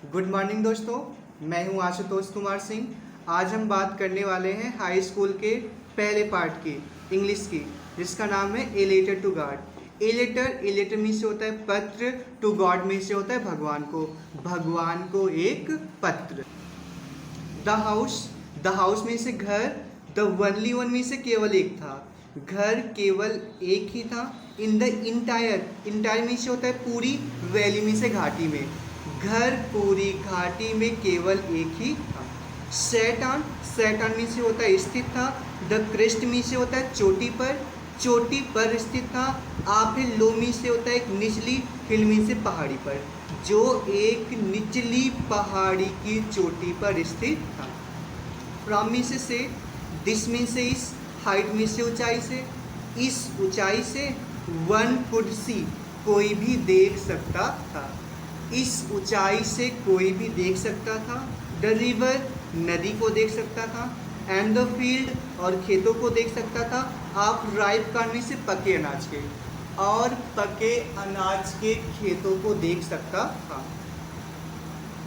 Good morning दोस्तों, मैं हूं आशुतोष कुमार सिंह। आज हम बात करने वाले हैं हाई स्कूल के पहले पार्ट की, इंग्लिश की, जिसका नाम है a letter to God. A letter में से होता है पत्र, टू गॉड में से होता है भगवान को एक पत्र। द हाउस में से घर, द ओनली वन में से केवल एक था, घर केवल एक ही था। इन द इंटायर में से होता है पूरी, वैली में से घाटी में, घर पूरी घाटी में केवल एक ही था। सेट ऑन में से होता है स्थित था। द क्रेस्ट में से होता है चोटी पर स्थित था। आप हिल लो में से होता है एक निचली, हिल में से पहाड़ी पर, जो एक निचली पहाड़ी की चोटी पर स्थित था। फ्रॉम में से, दिस में से इस, हाइट में से ऊंचाई से, इस ऊंचाई से वन कुड सी कोई भी देख सकता था, इस ऊंचाई से कोई भी देख सकता था। द रिवर नदी को देख सकता था। एंड द फील्ड और खेतों को देख सकता था। आप राइप कॉर्न से पके अनाज के, और पके अनाज के खेतों को देख सकता था।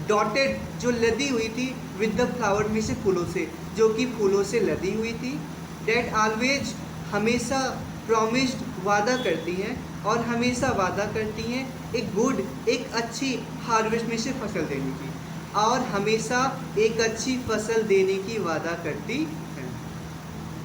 डॉटेड जो लदी हुई थी, विद द फ्लावर में से फूलों से, जो कि फूलों से लदी हुई थी। डेट ऑलवेज हमेशा, प्रॉमिस्ड वादा करती हैं और हमेशा वादा करती हैं एक अच्छी हार्वेस्ट में से फसल देने की, और हमेशा एक अच्छी फसल देने की वादा करती हैं।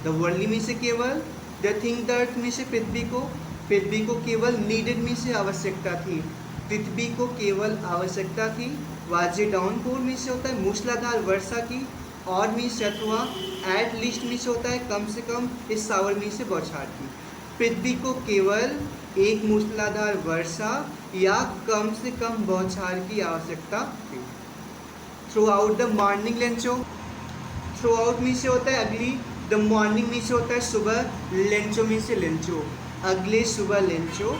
द वर्ल्डली में से केवल, द थिंग द अर्थ में से पृथ्वी को केवल नीडेड में से आवश्यकता थी, पृथ्वी को केवल आवश्यकता थी। वाजे डाउनपोर में से होता है मूसलाधार वर्षा की, और में से अथवा, एट लीस्ट में से होता है कम से कम, इस सावर में से बौछार की। पृथ्वी को केवल एक मूसलाधार वर्षा या कम से कम बौछार की आवश्यकता थी। Through out the morning Lencho, through out में से होता है अगली, द मॉर्निंग में से होता है सुबह, लेंचो में से लेंचो, अगले सुबह लेंचो।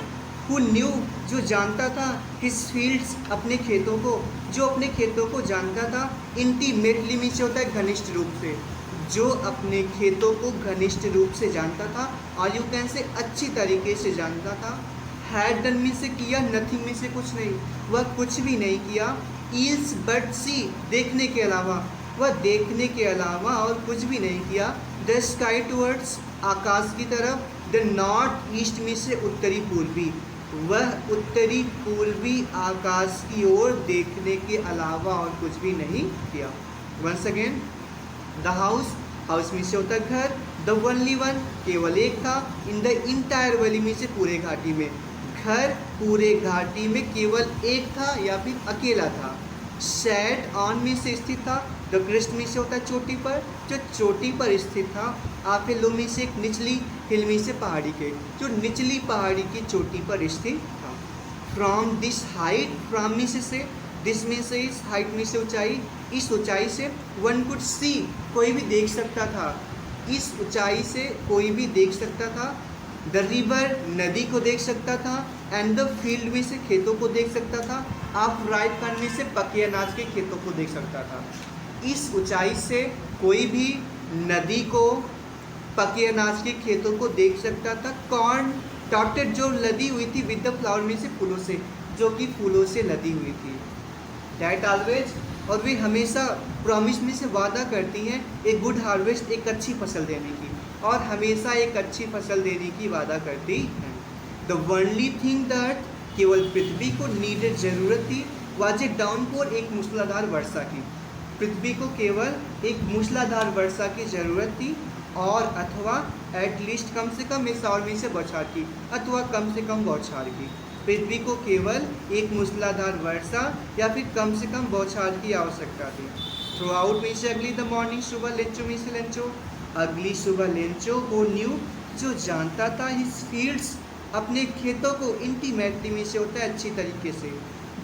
हु न्यू जो जानता था, हिज फील्ड्स अपने खेतों को, जो अपने खेतों को जानता था। इंटीमेटली में से होता है घनिष्ठ रूप से, जो अपने खेतों को घनिष्ठ रूप से जानता था, और यू कैन से अच्छी तरीके से जानता था। हैड डन में से किया, नथिंग में से कुछ नहीं, वह कुछ भी नहीं किया। ईल्स बट सी देखने के अलावा, वह देखने के अलावा और कुछ भी नहीं किया। द स्काई टूवर्ड्स आकाश की तरफ, द नॉर्थ ईस्ट में से उत्तरी पूर्वी, वह उत्तरी पूर्वी आकाश की ओर देखने के अलावा और कुछ भी नहीं किया। वंस अगेन, द हाउस में से होता है घर, द ओनली वन केवल एक था। इन द इंटायर वैली में से पूरे घाटी में, घर पूरे घाटी में केवल एक था या फिर अकेला था। सेट ऑन में से स्थित था। द क्रेस्ट में से होता है चोटी पर, जो चोटी पर स्थित था। आप हिल में से एक निचली, हिल में से पहाड़ी के, जो निचली पहाड़ी की चोटी पर स्थित था। फ्रॉम दिस हाइट, फ्रॉम में से, दिस में से इस, हाइट में से ऊंचाई, इस ऊंचाई से वन कुड सी कोई भी देख सकता था, इस ऊंचाई से कोई भी देख सकता था। द रिवर नदी को देख सकता था। एंड द फील्ड में से खेतों को देख सकता था। आप राइप करने से पके अनाज के खेतों को देख सकता था। इस ऊंचाई से कोई भी नदी को, पके अनाज के खेतों को देख सकता था। कॉर्न डॉटेड जो लदी हुई थी, विद द फ्लावर में से फूलों से, जो कि फूलों से लदी हुई थी। डैट ऑलवेज और वे हमेशा प्रॉमिस में से वादा करती हैं एक गुड हार्वेस्ट, एक अच्छी फसल देने की, और हमेशा एक अच्छी फसल देने की वादा करती हैं। The only thing the earth केवल पृथ्वी को नीडेड जरूरत थी, वाज ए डाउनपोर एक मूसलाधार वर्षा की, पृथ्वी को केवल एक मूसलाधार वर्षा की ज़रूरत थी, और अथवा एटलीस्ट कम से कम इस सावर में से बौछार की, अथवा कम से कम बौछार की। पृथ्वी को केवल एक मूसलाधार वर्षा या फिर कम से कम बौछार की आवश्यकता थी। थ्रू आउट में से अगली, द मॉर्निंग सुबह, लेंचो में से लेंचो, अगली सुबह लेंचो। वो न्यू जो जानता था, हिज फील्ड्स अपने खेतों को, इंटीमेटली में से होता है अच्छी तरीके से,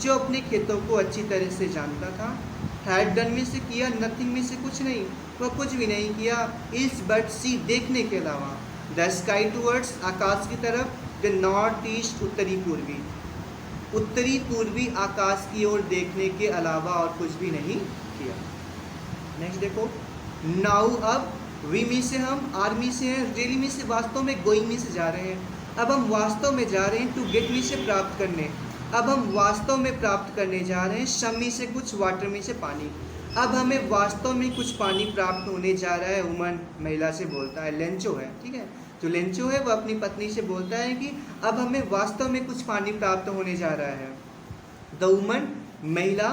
जो अपने खेतों को अच्छी तरह से जानता था। हैड डन में से किया, नथिंग में से कुछ नहीं, वह कुछ भी नहीं किया। इस बट सी देखने के अलावा। द स्काई टूवर्ड्स आकाश की तरफ, द नॉर्थ ईस्ट उत्तरी पूर्वी आकाश की ओर देखने के अलावा और कुछ भी नहीं किया। नेक्स्ट देखो, नाउ अब, वी में से हम, आर में से हैं, रियली में से वास्तव में, गोइंग में से जा रहे हैं। अब हम वास्तव में जा रहे हैं टू गेट में से प्राप्त करने, अब हम वास्तव में प्राप्त करने जा रहे हैं सम में से कुछ, वाटर में से पानी। अब हमें वास्तव में कुछ पानी प्राप्त होने जा रहा है। वुमन महिला से बोलता है, लेंचो है, ठीक है, जो लेंचो है वो अपनी पत्नी से बोलता है कि अब हमें वास्तव में कुछ पानी प्राप्त होने जा रहा है। द वुमन महिला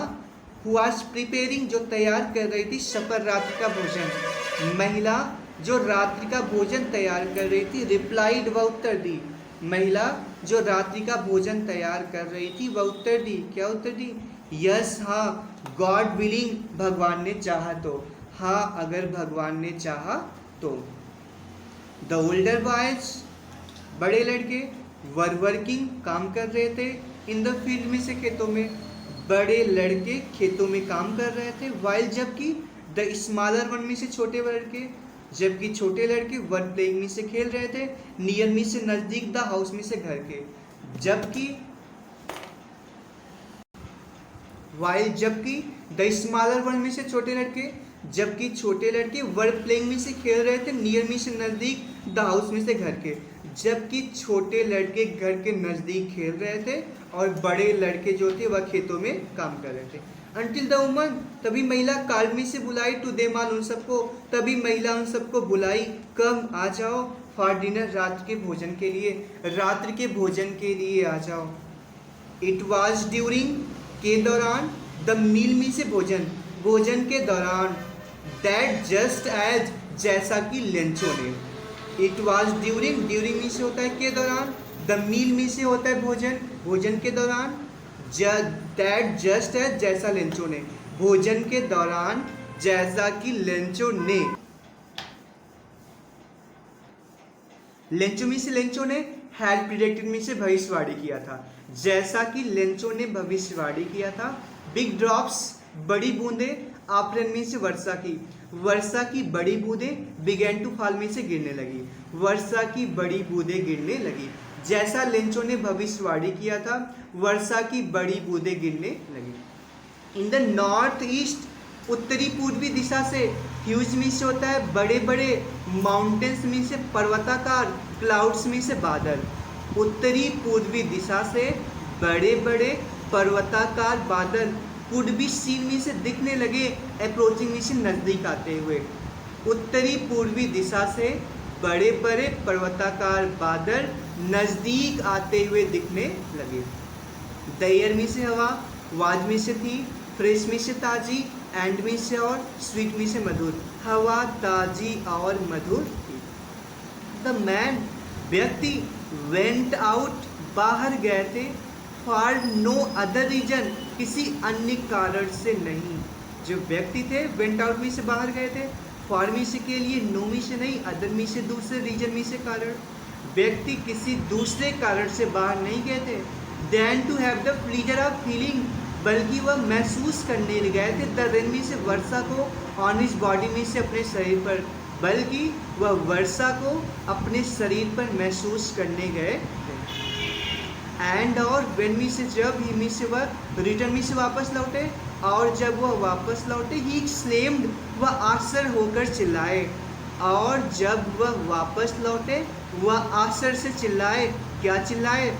हु वाज प्रिपेयरिंग जो तैयार कर रही थी सपर रात्रि का भोजन, महिला जो रात्रि का भोजन तैयार कर रही थी, रिप्लाइड वह उत्तर दी, महिला जो रात्रि का भोजन तैयार कर रही थी वह उत्तर दी, क्या उत्तर दी, यस हाँ, गॉड विलिंग भगवान ने चाहा तो, हाँ अगर भगवान ने चाहा तो। द ओल्डर बॉयज बड़े लड़के वर वर्किंग काम कर रहे थे, इन द फील्ड में से खेतों में, बड़े लड़के खेतों में काम कर रहे थे, वाइल जबकि द स्मॉलर वन में से छोटे लड़के, जबकि छोटे लड़के वर प्लेइंग में से खेल रहे थे, नियर में से नजदीक, द हाउस में से घर के, जबकि वाइल जबकि द स्मॉलर वन में से छोटे लड़के, जबकि छोटे लड़के वर प्लेइंग में से खेल रहे थे, नियर में से नजदीक, द हाउस में से घर के, जबकि छोटे लड़के घर के नजदीक खेल रहे थे और बड़े लड़के जो थे वह खेतों में काम कर रहे थे। अंटिल द वुमन तभी महिला काल में से बुलाई टू देम ऑल उन सबको, तभी महिला उन सबको बुलाई, कम आ जाओ फॉर डिनर रात के भोजन के लिए, रात्रि के भोजन के लिए आ जाओ। इट वॉज ड्यूरिंग के दौरान, द मील में से भोजन, भोजन के दौरान, दैट जस्ट एज जैसा कि लेंचो ने, इट वॉज ड्यूरिंग, ड्यूरिंग में से होता है के दौरान, द मील में से होता है भोजन, भोजन के दौरान, दैट जस्ट एज जैसा लेंचो ने, भोजन के दौरान जैसा कि लेंचो ने, लेंचो में से लेंचो ने हैड प्रिडिक्टेड में से भविष्यवाणी किया था, जैसा कि लेंचो ने भविष्यवाणी किया था। बिग ड्रॉप्स बड़ी बूंदे, आफ्टर में से वर्षा की, वर्षा की बड़ी बूंदें बिगेन टू फॉल में से गिरने लगी, वर्षा की बड़ी बूंदें गिरने लगी, जैसा लेंचो ने भविष्यवाणी किया था, वर्षा की बड़ी बूंदें गिरने लगी। इन द नॉर्थ ईस्ट, उत्तरी पूर्वी दिशा से, ह्यूज में से होता है बड़े बड़े, माउंटेन्स में से पर्वताकार, क्लाउड्स में से बादल, उत्तरी पूर्वी दिशा से बड़े बड़े पर्वताकार बादल कुड बी सीन में से दिखने लगे, अप्रोचिंग में से नजदीक आते हुए, उत्तरी पूर्वी दिशा से बड़े बड़े पर्वताकार बादल नजदीक आते हुए दिखने लगे। द एयर में से हवा, वाज में से थी, फ्रेश में से ताजी, एंड में से और, स्वीट में से मधुर, हवा ताजी और मधुर थी। द मैन व्यक्ति वेंट आउट बाहर गए थे, फॉर नो अदर रीजन किसी अन्य कारण से नहीं, जो व्यक्ति थे वेंट आउट में से बाहर गए थे, फॉर में से के लिए, नो में से नहीं, अदर में से दूसरे, रीजन में से कारण, व्यक्ति किसी दूसरे कारण से बाहर नहीं गए थे, then to have the pleasure of feeling, बल्कि वह महसूस करने गए थे, द रेन में से वर्षा को, ऑन हिज बॉडी में से अपने शरीर पर, बल्कि वह वर्षा को अपने शरीर पर महसूस करने गए थे। एंड और वेन में से जब, ही में से वह, रिटर्न में से वापस लौटे, और जब वह वापस लौटे, ही एक्सक्लेम्ड वह आश्चर्य होकर चिल्लाए, और जब वह वापस लौटे वह आश्चर्य से चिल्लाए, क्या चिल्लाए,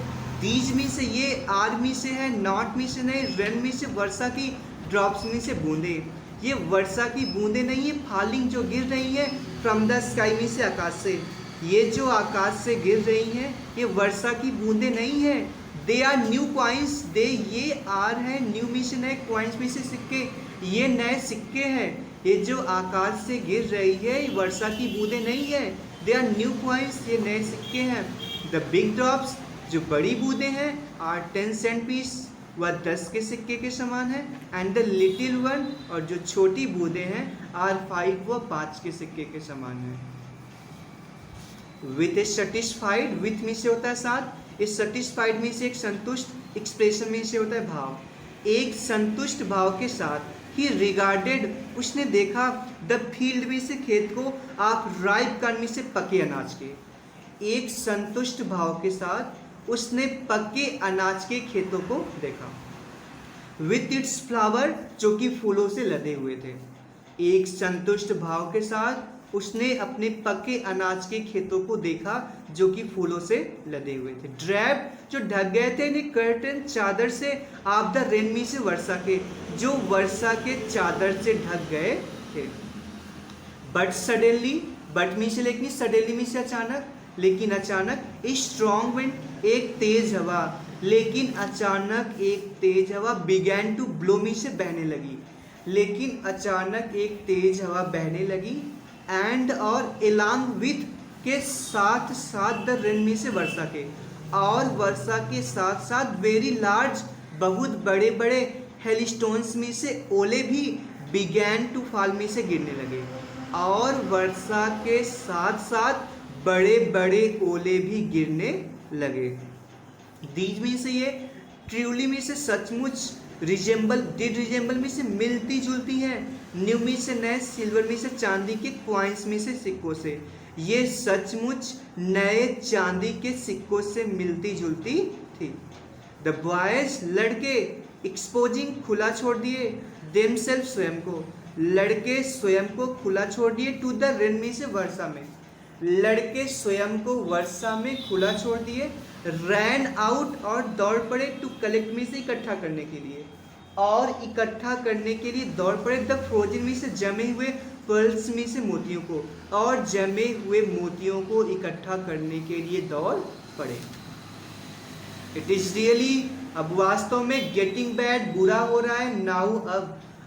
बीज में से ये, आर में से है, नॉट में से नहीं, रेन में से वर्षा की, ड्रॉप्स में से बूंदे, ये वर्षा की बूंदे नहीं है, फॉलिंग जो गिर रही है फ्रॉम द स्काई में से, आकाश से, ये जो आकाश से गिर रही हैं ये वर्षा की बूंदे नहीं है, दे आर न्यू कॉइन्स, दे ये आर है, न्यू में से नए, कॉइन्स में से सिक्के, ये नए सिक्के हैं, ये जो आकाश से गिर रही है ये वर्षा की बूंदे नहीं है, दे आर न्यू कॉइन्स, ये नए सिक्के हैं। द बिग ड्रॉप्स जो बड़ी बूंदे हैं आर 10 सेंट पीस, वह 10 के सिक्के के समान है, एंड द लिटिल वन और जो छोटी बूंदे हैं आर 5, वह 5 के सिक्के के समान है। विथ ए सेटिस्फाइड, विथ में से होता है साथ, इस सेटिस्फाइड में से एक संतुष्ट, एक्सप्रेशन में से होता है भाव, एक संतुष्ट भाव के साथ, ही रिगार्डेड उसने देखा, द फील्ड में से खेत को, आप राइप कॉर्न में से पके अनाज के, एक संतुष्ट भाव के साथ उसने पके अनाज के खेतों को देखा। विथ इट्स फ्लावर जो कि फूलों से लदे हुए थे, एक संतुष्ट भाव के साथ उसने अपने पके अनाज के खेतों को देखा जो कि फूलों से लदे हुए थे। ड्रैप जो ढक गए थे, ने कर्टन चादर से, आप द रेन में से वर्षा के, जो वर्षा के चादर से ढक गए थे। बट सडनली, बट में से लेकिन, सडनली में से अचानक, लेकिन अचानक, ए स्ट्रॉन्ग विंड एक तेज हवा, लेकिन अचानक एक तेज हवा, बिगैन टू ब्लो में से बहने लगी, लेकिन अचानक एक तेज हवा बहने लगी, एंड और एलॉन्ग विथ के साथ साथ द रेन में से वर्षा के, और वर्षा के साथ साथ वेरी लार्ज बहुत बड़े बड़े हेलस्टोन्स में से ओले भी बिगैन टू फॉल में से गिरने लगे, और वर्षा के साथ साथ बड़े बड़े ओले भी गिरने लगे। दीज में से ये, ट्रूली में से सचमुच, रिजेंबल, डिड रिजेंबल में से मिलती जुलती है, न्यू में से नए, सिल्वर में से चांदी के, क्वाइंस में से सिक्कों से, ये सचमुच नए चांदी के सिक्कों से मिलती जुलती थी। द बॉयज लड़के, एक्सपोजिंग खुला छोड़ दिए, देमसेल्फ स्वयं को, लड़के स्वयं को खुला छोड़ दिए, टू द रेन में से वर्षा में, लड़के स्वयं को वर्षा में खुला छोड़ दिए, रैन आउट और दौड़ पड़े, टू कलेक्ट में से इकट्ठा करने के लिए, और इकट्ठा करने के लिए दौड़ पड़े, द फ्रोजन में से जमे हुए, पर्ल्स में से मोतियों को, और जमे हुए मोतियों को इकट्ठा करने के लिए दौड़ पड़े। इट इज रियली, अब वास्तव में, गेटिंग बैड बुरा हो रहा है, नाउ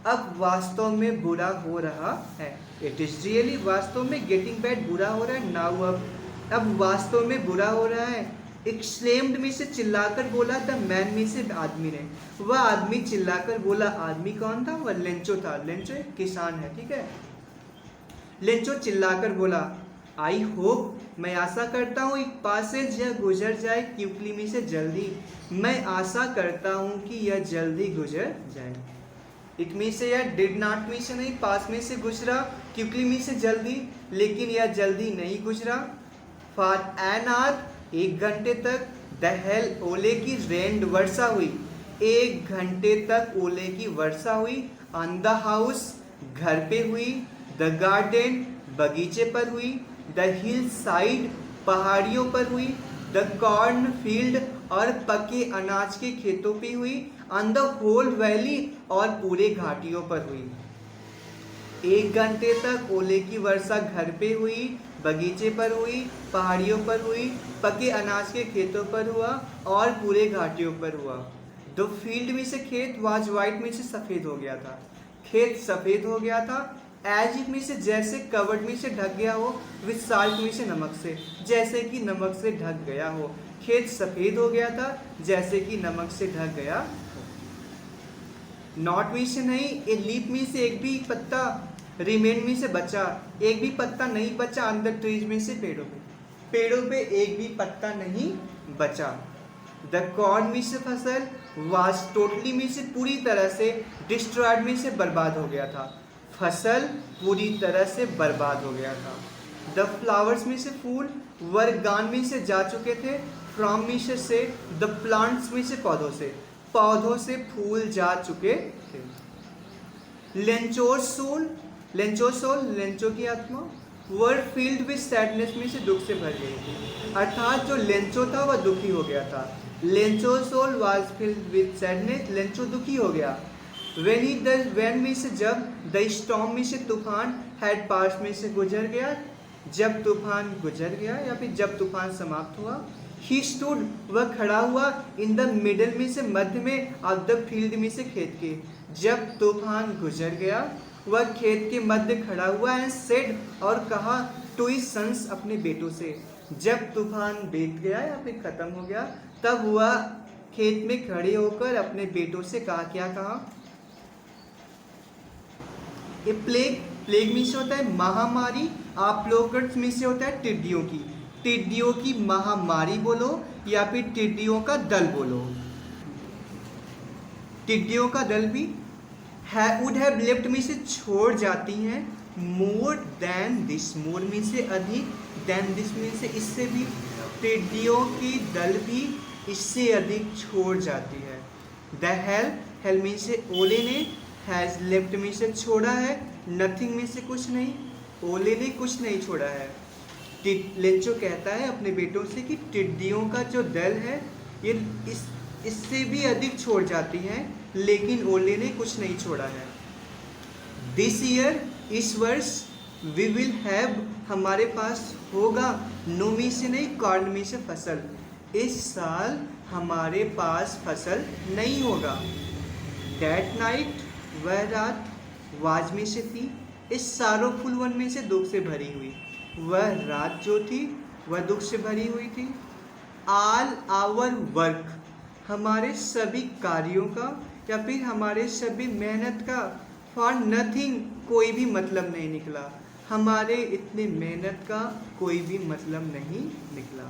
अब वास्तव में बुरा हो रहा है। इट इज रियली, वास्तव में, गेटिंग बैड बुरा हो रहा है, नाउ अब वास्तव में बुरा हो रहा है। एक्सलेम्ड में से चिल्लाकर बोला, द मैन में से आदमी ने, वह आदमी चिल्लाकर बोला, आदमी कौन था? वह लेंचो था, लेंचो एक किसान है, ठीक है। लेंचो चिल्लाकर बोला, आई होप, मैं आशा करता हूँ, एक पासेज यह गुजर जाए क्विकली में से जल्दी, मैं आशा करता हूँ कि यह जल्दी गुजर जाए। इट में से, यह डिड नॉट में से नहीं, पास में से गुजरा, क्विकली में से जल्दी, लेकिन यह जल्दी नहीं गुजरा। फॉर एन आवर, एक घंटे तक, द हेल, ओले की, रेंड, वर्षा हुई, एक घंटे तक ओले की वर्षा हुई, ऑन द हाउस, घर पे हुई, द गार्डन, बगीचे पर हुई, द हिल साइड, पहाड़ियों पर हुई, द कॉर्न फील्ड, और पके अनाज के खेतों पे हुई, ऑन द होल वैली, और पूरे घाटियों पर हुई। एक घंटे तक ओले की वर्षा घर पे हुई, बगीचे पर हुई, पहाड़ियों पर हुई, पके अनाज के खेतों पर हुआ, और पूरे घाटियों पर हुआ। द फील्ड में से खेत, वाज वाइट में से सफ़ेद हो गया था, खेत सफ़ेद हो गया था, एज इट में से, जैसे, कवर्ड में से ढक गया हो, विथ साल्ट में से, नमक से, जैसे कि नमक से ढक गया हो, खेत सफ़ेद हो गया था जैसे कि नमक से ढक गया हो। नॉट में से नहीं, ए लीफ में से एक भी पत्ता, रिमेन में से बचा, एक भी पत्ता नहीं बचा, अंदर ट्रीज में से, पेड़ों पे एक भी पत्ता नहीं बचा। द कॉर्न में से फसल, वाज टोटली में से, पूरी तरह से, डिस्ट्रॉयड में से, बर्बाद हो गया था, फसल पूरी तरह से बर्बाद हो गया था। द फ्लावर्स में से फूल, वर गान में से जा चुके थे, फ्रॉम में से, द प्लांट्स में से, पौधों से फूल जा चुके थे। लेंचोर सोल, लेंचो की आत्मा, वर फील्ड विद सैडनेस में से, दुख से भर गई थी, अर्थात जो लेंचो था वह दुखी हो गया था। Lencho soul was filled with sadness, Lencho दुखी हो गया। वेन में से, जब, द स्टॉर्म में से, तूफान, हैड पास में से, गुजर गया, जब तूफान गुजर गया या फिर जब तूफान समाप्त हुआ। ही स्टूड, वह खड़ा हुआ, इन द मिडल में से, मध्य में, ऑफ द फील्ड में से, खेत के, जब तूफान गुजर गया वह खेत के मध्य खड़ा हुआ, एंड सेड, और कहा, टू हिज सन्स, अपने बेटों से, जब तूफान बीत गया या फिर खत्म हो गया तब वह खेत में खड़े होकर अपने बेटों से कहा, क्या कहा? ए प्लेग में से होता है महामारी, आप लोग में से होता है टिड्डियों की महामारी बोलो या फिर टिड्डियों का दल बोलो। टिड्डियों का दल भी वुड हैव लेफ्ट में से छोड़ जाती हैं, मोर देन दिस, मोर में से अधिक, देन दिस में से इससे भी, टिड्डियों की दल भी इससे अधिक छोड़ जाती है। द हेल में से ओले ने, हैज़ लेफ्ट में से छोड़ा है, नथिंग में से कुछ नहीं, ओले ने कुछ नहीं छोड़ा है। लेंचो कहता है अपने बेटों से कि टिड्डियों का जो दल है ये इससे भी अधिक छोड़ जाती है, लेकिन ओले ने कुछ नहीं छोड़ा है। दिस ईयर, इस वर्ष, वी विल हैव, हमारे पास होगा, नो में से नहीं, कॉर्न में से फसल। इस साल हमारे पास फसल नहीं होगा। दैट नाइट, वह रात, वाज में से थी, इस सारोफुल वन में से दुख से भरी हुई। वह रात जो थी वह दुख से भरी हुई थी। ऑल आवर वर्क, हमारे सभी कार्यों का या फिर हमारे सभी मेहनत का, फॉर नथिंग, कोई भी मतलब नहीं निकला। हमारे इतने मेहनत का कोई भी मतलब नहीं निकला।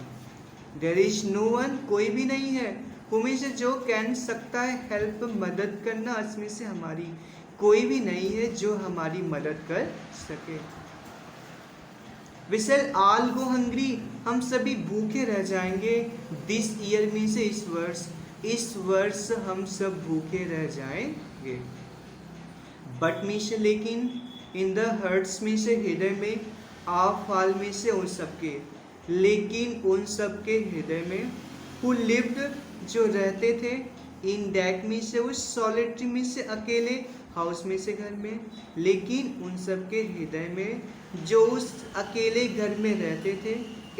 देयर इज नो वन, कोई भी नहीं है, हुमें से जो कैन, सकता है, हेल्प, मदद करना, इसमें से हमारी, कोई भी नहीं है जो हमारी मदद कर सके। We shall all go hungry, हम सभी भूखे रह जाएंगे। दिस ईयर में से, इस वर्ष हम सब भूखे रह जाएंगे। बट में से, लेकिन, इन द हर्ट्स में से, हृदय में, ऑफ ऑल में से, उन सबके, लेकिन उन सबके हृदय में, हु लिव्ड, जो रहते थे, इन दैट में से, उस सॉलिटरी में से, अकेले, हाउस में से, घर में, लेकिन उन सबके हृदय में जो उस अकेले घर में रहते थे,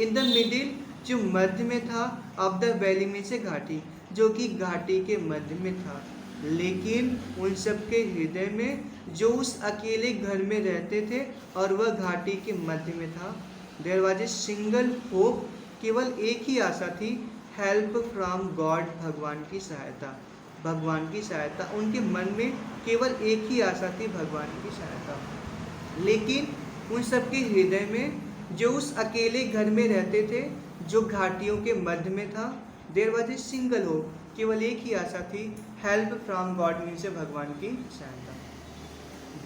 इन द मिडिल, जो मध्य में था, ऑफ द वैली में से, घाटी, जो कि घाटी के मध्य में था, लेकिन उन सबके हृदय में जो उस अकेले घर में रहते थे और वह घाटी के मध्य में था, there was a single hope, केवल एक ही आशा थी, हेल्प फ्रॉम गॉड, भगवान की सहायता, भगवान की सहायता। उनके मन में केवल एक ही आशा थी, भगवान की सहायता। लेकिन उन सबके हृदय में जो उस अकेले घर में रहते थे, जो घाटियों के मध्य में था, there was a single hope, केवल एक ही आशा थी, हेल्प फ्रॉम गॉड, मीन से भगवान की सहायता।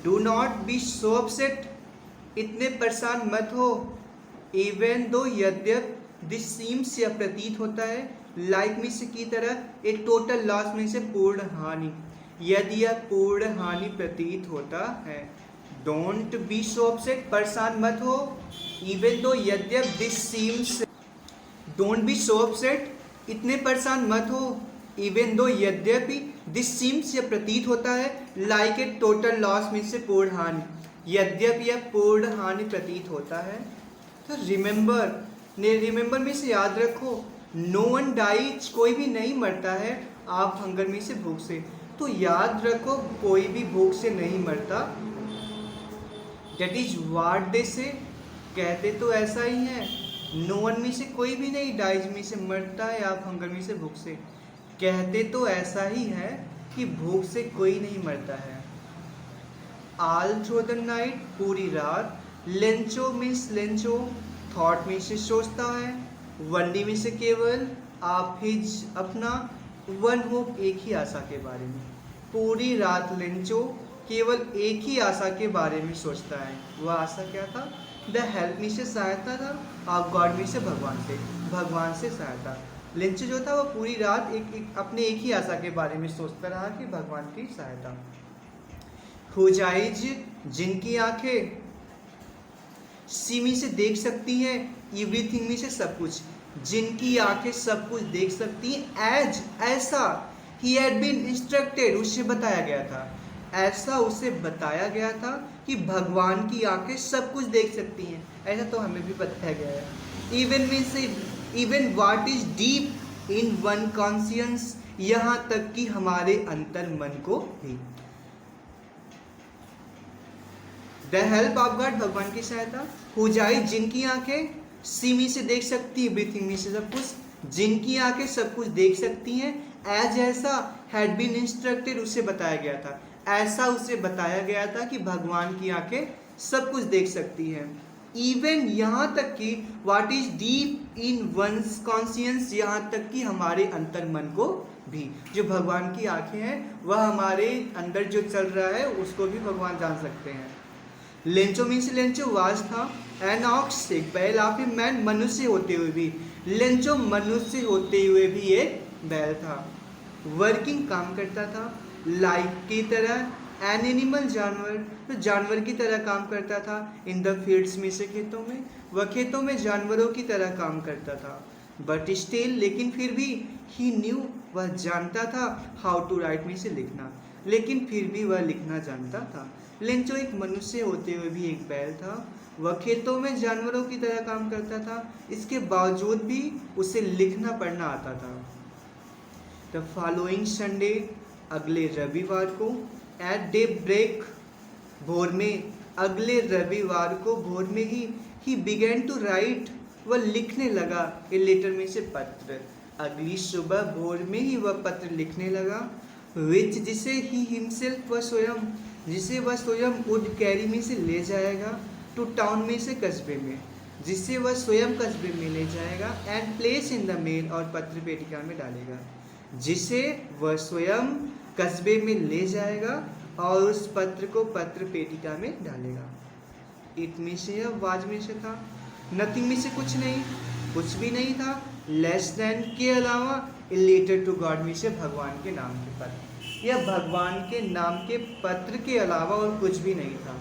Do not be so upset, इतने परेशान मत हो, इवन दो, यद्यप, दिस सीम्स, यह प्रतीत होता है, लाइक में से, की तरह, एक टोटल लॉस में से, पूर्ण हानि, यदि यह पूर्ण हानि प्रतीत होता है। डोंट बी सो अपसेट, परेशान मत हो, इवन दो, यद्यप, this seems, don't be so upset, इतने परेशान मत हो, इवन दो, यद्यपि, दिस सीम्स, यह प्रतीत होता है, लाइक ए टोटल लॉस में से, पूर्ण हानि, यद्यपि यह पूर्ण हानि प्रतीत होता है। तो रिमेंबर में से याद रखो, नो वन डाइज, कोई भी नहीं मरता है, आप हंगर में से, भूख से। तो याद रखो, कोई भी भूख से नहीं मरता। दैट इज व्हाट दे से, कहते तो ऐसा ही है, नो वन में से कोई भी नहीं डाइज में से मरता है, आप हंगर में से, भूख से। कहते तो ऐसा ही है कि भूख से कोई नहीं मरता है। ऑल थ्रू द नाइट, पूरी रात, लेंचो मीन्स लेंचो, थॉट में से सोचता है, वनली में से केवल, आप हिज अपना, वन होप एक ही आशा के बारे में। पूरी रात लेंचो केवल एक ही आशा के बारे में सोचता है। वह आशा क्या था? द हेल्प में से सहायता था, और गॉड में से भगवान से सहायता। लेंचो जो था वह पूरी रात अपने एक ही आशा के बारे में सोचता रहा कि भगवान की सहायता। हुज आइज, जिनकी आंखें, सी में से देख सकती हैं, एवरीथिंग में से सब कुछ, जिनकी आंखें सब कुछ देख सकती हैं, एज, ऐसा, ही हैड बीन इंस्ट्रक्टेड, उससे बताया गया था, ऐसा उसे बताया गया था कि भगवान की आंखें सब कुछ देख सकती हैं। ऐसा तो हमें भी बताया गया है। इवन में से, even what is deep in one conscience, यहाँ तक कि हमारे अंतर मन को भी। द हेल्प ऑफ गॉड, भगवान की सहायता। हो जाए, जिनकी आंखें, सी में से देख सकती है, एवरीथिंग में से सब कुछ, जिनकी आंखें सब कुछ देख सकती हैं, एज, ऐसा, हैड बीन इंस्ट्रक्टेड, उससे बताया गया था, ऐसा उसे बताया गया था कि भगवान की आंखें सब कुछ देख सकती हैं। इवन, यहाँ तक कि, what is deep in one's conscience, यहाँ तक कि हमारे अंतर मन को भी। जो भगवान की आंखें हैं वह हमारे अंदर जो चल रहा है उसको भी भगवान जान सकते हैं। लेंचो मीन्स लेंचो वाज था, एन ऑक्स, एक बैल, ऑफ ए मैन, मनुष्य होते हुए भी। लेंचो मनुष्य होते हुए भी एक बैल था। वर्किंग, काम करता था, लाइक की तरह, एन एनिमल जानवर, तो जानवर की तरह काम करता था। इन द फील्ड्स में से खेतों में, वह खेतों में जानवरों की तरह काम करता था। बट स्टिल, लेकिन फिर भी, ही न्यू, वह जानता था, हाउ टू राइट में से लिखना, लेकिन फिर भी वह लिखना जानता था। लेंचो एक मनुष्य होते हुए भी एक बैल था। वह खेतों में जानवरों की तरह काम करता था, इसके बावजूद भी उसे लिखना पढ़ना आता था। द फॉलोइंग संडे, अगले रविवार को, एट डे ब्रेक, भोर में, अगले रविवार को भोर में ही बिगेन टू राइट, वह लिखने लगा, ए लेटर में से पत्र, अगली सुबह भोर में ही वह पत्र लिखने लगा। विच, जिसे ही हिमसेल्फ, वह स्वयं, जिसे वह स्वयं वुड कैरी में से ले जाएगा, टू टाउन में से कस्बे में, जिसे वह स्वयं कस्बे में ले जाएगा, and place in the mail, और पत्र पेटिका में डालेगा, जिसे वह स्वयं कस्बे में ले जाएगा और उस पत्र को पत्र पेटिका में डालेगा। इट में से, या वाज में से था, नथिंग में से कुछ नहीं, कुछ भी नहीं था, लेस देन के अलावा, ए लेटर टू गॉड में से भगवान के नाम के पत्र, या भगवान के नाम के पत्र के अलावा और कुछ भी नहीं था।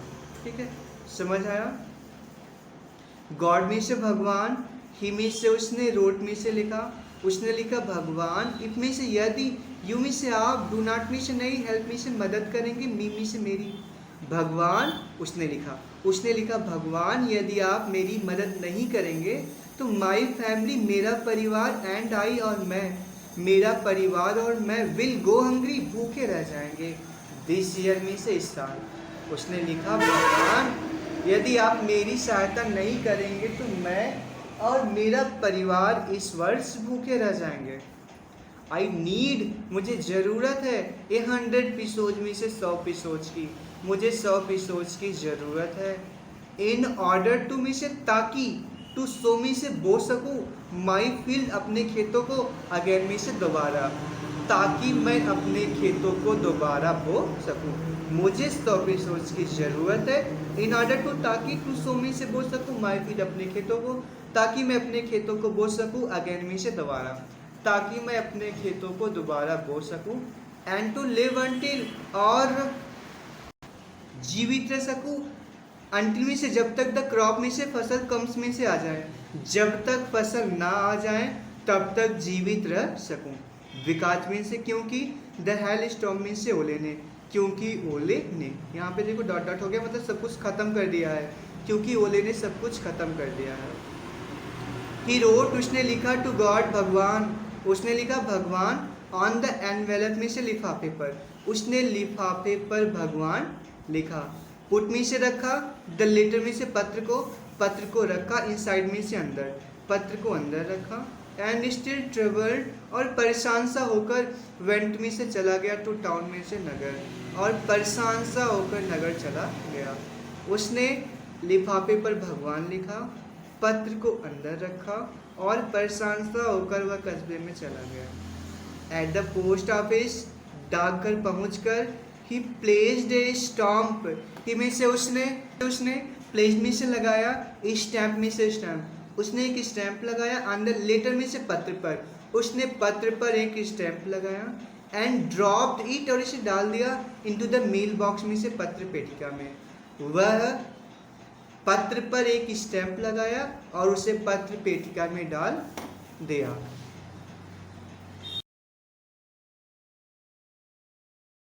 ठीक है, समझ आया? गॉड में से भगवान, ही में से उसने, रोट में से लिखा, उसने लिखा भगवान, इट में से यदि, यू में से आप, डू नॉट में से नहीं, हेल्प में से मदद करेंगे, मी में से मेरी। भगवान, उसने लिखा भगवान, यदि आप मेरी मदद नहीं करेंगे तो माई फैमिली, मेरा परिवार, एंड आई, और मैं, मेरा परिवार और मैं, विल गो हंग्री, भूखे रह जाएंगे, दिस ईयर में से, इस साल। उसने लिखा भगवान, यदि आप मेरी सहायता नहीं करेंगे तो मैं और मेरा परिवार इस वर्ष भूखे रह जाएंगे। आई नीड, मुझे ज़रूरत है, 100 पिसोज में से 100 पिसोज की, मुझे 100 पिसोज की ज़रूरत है। इन ऑर्डर टू में से, ताकि, टू सो में से बो सकूँ, माई फील्ड, अपने खेतों को, अगेन में से दोबारा, ताकि मैं अपने खेतों को दोबारा बो सकूँ, मुझे 100 पिसोज की ज़रूरत है। इन ऑर्डर टू, ताकि, टू सो में से बो सकूँ, माई फील्ड, अपने खेतों को, ताकि मैं अपने खेतों को बो सकूँ, अगेन में से दोबारा, ताकि मैं अपने खेतों को दोबारा बो सकूँ। एंड टू लिव अंटिल, और जीवित रह सकूँ, अंटिल में से, जब तक द क्रॉप में से, फसल कम्स में से आ जाए, जब तक फसल ना आ जाए तब तक जीवित रह सकूँ। विकास में से, क्योंकि, द हेल स्टॉर्म में से, ओले ने, क्योंकि ओले ने, यहाँ पे देखो डॉट डॉट हो गया, मतलब सब कुछ खत्म कर दिया है, क्योंकि ओले ने सब कुछ खत्म कर दिया है। ही रोट, उसने लिखा, टू गॉड, भगवान, उसने लिखा भगवान, ऑन द एनवेलप में से, लिफाफे पर, उसने लिफाफे पर भगवान लिखा। पुट में से रखा, द लेटर में से, पत्र को रखा, इनसाइड में से, अंदर, पत्र को अंदर रखा। एंड स्टिल ट्रेवल्ड, और परेशान सा होकर, वेंट में से चला गया, टू टाउन में से, नगर, और परेशान सा होकर नगर चला गया। उसने लिफाफे पर भगवान लिखा, पत्र को अंदर रखा, और परेशान सा होकर वह कस्बे में चला गया। एट द पोस्ट ऑफिस, डाकघर पहुंचकर, ही प्लेस्ड ए स्टाम्प, ही में से उसने प्लेस में से लगाया, स्टैम्प में से, स्टैम्प, उसने एक स्टैम्प लगाया, ऑन द लेटर में से, पत्र पर, उसने पत्र पर एक स्टैम्प लगाया। एंड ड्रॉप्ड इट, और इसे डाल दिया, इनटू द मेल बॉक्स में से, पत्र पेटिका में। वह पत्र पर एक स्टैम्प लगाया और उसे पत्र पेटिका में डाल दिया।